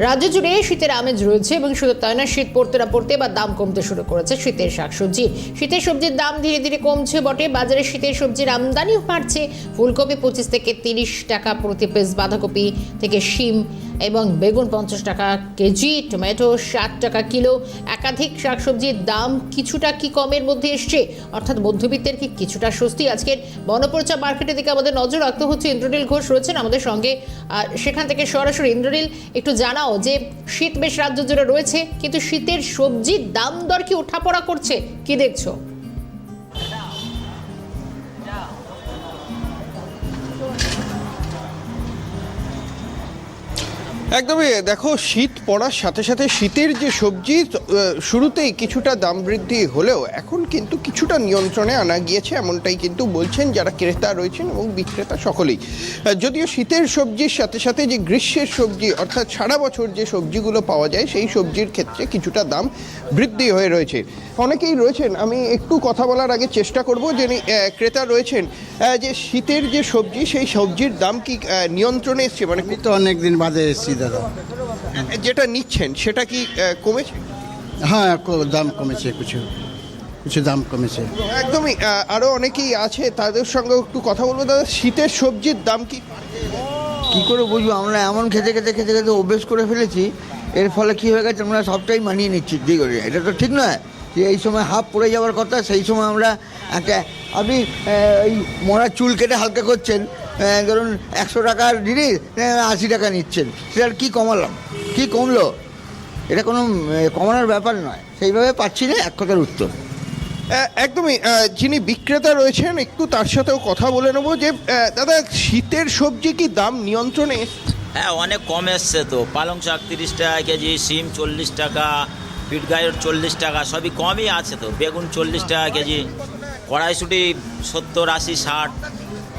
রাজ্য জুড়ে শীতের আমেজ রয়েছে এবং শুধু তাই না, শীত পড়তে না পড়তে বা দাম কমতে শুরু করেছে শীতের শাকসবজি। শীতের সবজির দাম ধীরে ধীরে কমছে বটে, বাজারে শীতের সবজির আমদানিও বাড়ছে। ফুলকপি 25 থেকে 30 টাকা প্রতি পিস, বাঁধাকপি থেকে শিম এবং বেগুন 50 টাকা কেজি, টমেটো 60 টাকা কিলো। একাধিক শাকসবজির দাম কিছুটা কি কমের মধ্যে এসছে, অর্থাৎ মধ্যবিত্তের কি কিছুটা স্বস্তি। আজকের বনপরিচা মার্কেটের দিকে আমাদের নজর রাখতে হচ্ছে। ইন্দ্রনীল ঘোষ রয়েছেন আমাদের সঙ্গে, সেখান থেকে সরাসরি। ইন্দ্রনীল, একটু জানাও যে শীত বেশ রাজ্য জুড়ে রয়েছে, কিন্তু শীতের সবজির দাম দর কি ওঠাপড়া করছে, কি দেখছো? একদমই, দেখো, শীত পড়ার সাথে সাথে শীতের যে সবজি শুরুতেই কিছুটা দাম বৃদ্ধি হলেও এখন কিন্তু কিছুটা নিয়ন্ত্রণে আনা গিয়েছে, এমনটাই কিন্তু বলছেন যারা ক্রেতা রয়েছেন এবং বিক্রেতা সকলেই। যদিও শীতের সবজির সাথে সাথে যে গ্রীষ্মের সবজি অর্থাৎ সারা বছর যে সবজিগুলো পাওয়া যায় সেই সবজির ক্ষেত্রে কিছুটা দাম বৃদ্ধি হয়ে রয়েছে। অনেকেই রয়েছেন, আমি একটু কথা বলার আগে চেষ্টা করব যিনি ক্রেতা রয়েছেন, যে শীতের যে সবজি সেই সবজির দাম কি নিয়ন্ত্রণে এসছে? মানে তো অনেক দিন বাদে এসেছি দাদা। যেটা নিচ্ছেন সেটা কি কমেছে? হ্যাঁ, দাম কমেছে, কিছু কিছু দাম কমেছে। একদমই, আরও অনেকেই আছে, তাদের সঙ্গে একটু কথা বলবো। দাদা, শীতের সবজির দাম কি কী করে বুঝবো? আমরা এমন খেতে খেতে খেতে খেতে অভ্যেস করে ফেলেছি, এর ফলে কী হয়ে গেছে, আমরা সবটাই মানিয়ে নিচ্ছি। ঠিক আছে, এটা তো ঠিক নয় যে এই সময় হাফ পড়ে যাওয়ার কথা, সেই সময় আমরা একটা, আপনি এই মরা চুল কেটে হালকা করছেন, ধরুন 100 টাকার জিনিস 80 টাকা নিচ্ছেন, সেটার কী কমালাম, কী কমলো? এটা কোনো কমানোর ব্যাপার নয়। সেইভাবে পাচ্ছি না, এক কথার উত্তর। একদমই, যিনি বিক্রেতা রয়েছেন একটু তার সাথেও কথা বলে নেবো। যে দাদা, শীতের সবজি কি দাম নিয়ন্ত্রণে? হ্যাঁ, অনেক কম এসছে তো। পালং শাক 30 টাকা কেজি, শিম 40 টাকা, পিটগাজর 40 টাকা, সবই কমই আছে তো। বেগুন 40 টাকা কেজি, কড়াইশুঁটি 70, 80, 60,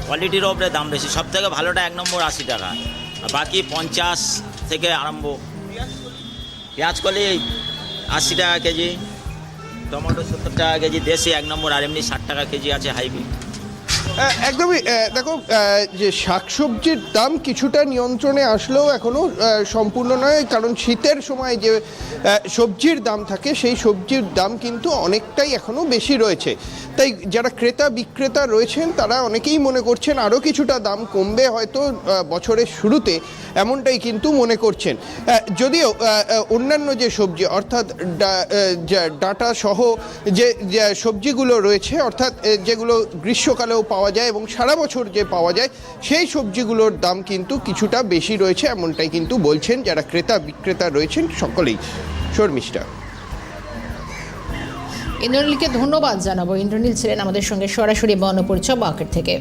কোয়ালিটির ওপরে দাম বেশি। সব থেকে ভালোটা 1 নম্বর 80 টাকা, আর বাকি 50 থেকে আরম্ভ। পেঁয়াজ কলি 80 টাকা কেজি, টমেটো 70 টাকা কেজি দেশি 1 নম্বর, আর এমনি 60 টাকা কেজি আছে হাইব্রিড। একদমই, দেখো, যে শাকসবজির দাম কিছুটা নিয়ন্ত্রণে আসলেও এখনও সম্পূর্ণ নয়, কারণ শীতের সময় যে সবজির দাম থাকে সেই সবজির দাম কিন্তু অনেকটাই এখনও বেশি রয়েছে। তাই যারা ক্রেতা বিক্রেতা রয়েছেন তারা অনেকেই মনে করছেন আরও কিছুটা দাম কমবে হয়তো বছরের শুরুতে, এমনটাই কিন্তু মনে করছেন। যদিও অন্যান্য যে সবজি অর্থাৎ ডাঁটা সহ যে সবজিগুলো রয়েছে, অর্থাৎ যেগুলো গ্রীষ্মকালেও পাওয়া যায় এবং সারা বছর যে পাওয়া যায়, সেই সবজিগুলোর দাম কিন্তু কিছুটা বেশি রয়েছে, এমনটাই কিন্তু বলছেন যারা ক্রেতা বিক্রেতা রয়েছেন সকলেই। শর্মিষ্ঠা। ইন্দ্রনীলকে ধন্যবাদ জানাবো। ইন্দ্রনীল ছিলেন আমাদের সঙ্গে সরাসরি বনপরিচয় মার্কেট থেকে।